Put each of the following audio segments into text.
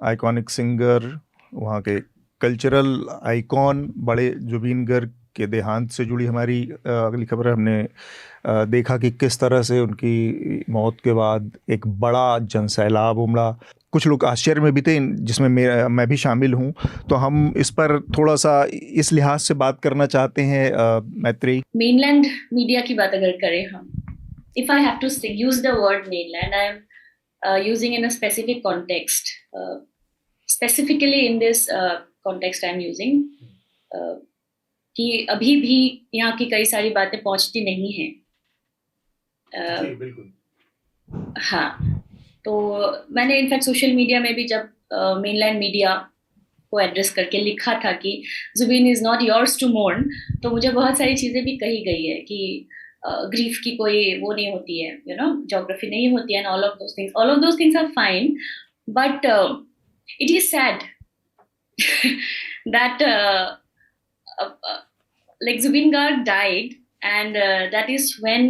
Iconic singer, वहाँ के cultural icon बड़े जुबीन गर्ग के देहांत से जुड़ी हमारी अगली खबर है। हमने देखा कि किस तरह से उनकी मौत के बाद एक बड़ा जनसैलाब उमड़ा। कुछ लोग आश्चर्य में भी थे, जिसमें मैं भी शामिल हूँ। तो हम इस पर थोड़ा सा इस लिहाज से बात करना चाहते हैं। मैत्री, मेनलैंड मीडिया की बात अगर करें हम, if I have to use the word mainland, I am using in a specific context. Specifically in this context, I am using कि अभी भी यहाँ की कई सारी बातें पहुंचती नहीं हैं। जी बिल्कुल। हाँ, तो मैंने इनफैक्ट सोशल मीडिया में भी जब मेनलैंड मीडिया को एड्रेस करके लिखा था कि Zubeen is not yours to mourn, तो मुझे बहुत सारी चीजें भी कही गई है कि ग्रीफ की कोई वो नहीं होती है, ज्योग्राफी नहीं होती है, and all of those things are fine, but it is sad that like Zubin Garg died, and that is when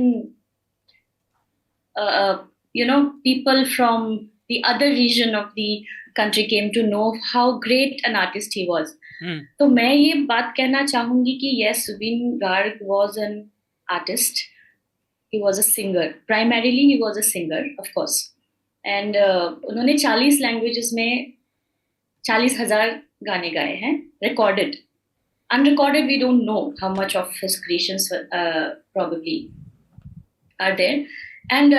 people from the other region of the country came to know how great an artist he was. तो मैं ये बात कहना चाहूंगी कि yes, Zubin Garg was an artist. He was a singer. Primarily, he was a singer, of course. And उन्होंने 40 languages में 40,000 गाने गाए हैं, recorded. Unrecorded, we don't know how much of his creations probably are there. And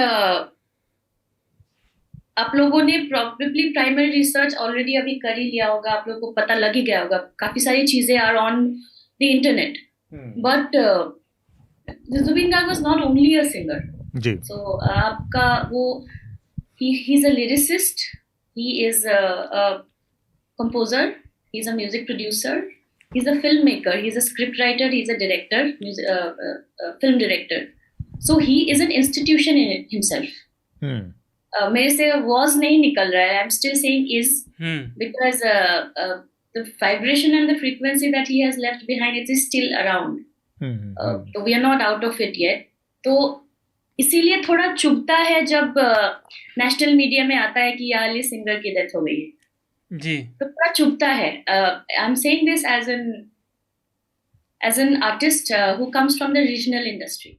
आप लोगों ने probably primary research already अभी कर ही लिया होगा, आप लोगों को पता लग ही गया होगा, काफी सारी चीजें are on the internet. But Zubin Garg was not only a singer. Ji. So आपका वो he's a lyricist, he is a composer, he's a music producer, he's a filmmaker, he's a scriptwriter, he's a director, film director. So he is an institution in himself. मेरे से was नहीं निकल रहा है, I'm still saying is, because the vibration and the frequency that he has left behind, it is still around. So we are not out of it yet. तो इसीलिए थोड़ा चुभता है जब नेशनल मीडिया में आता है कि यार ये सिंगर की डेथ हो गई है जी, तो थोड़ा चुभता है। I am saying this as an artist who comes from the regional industry.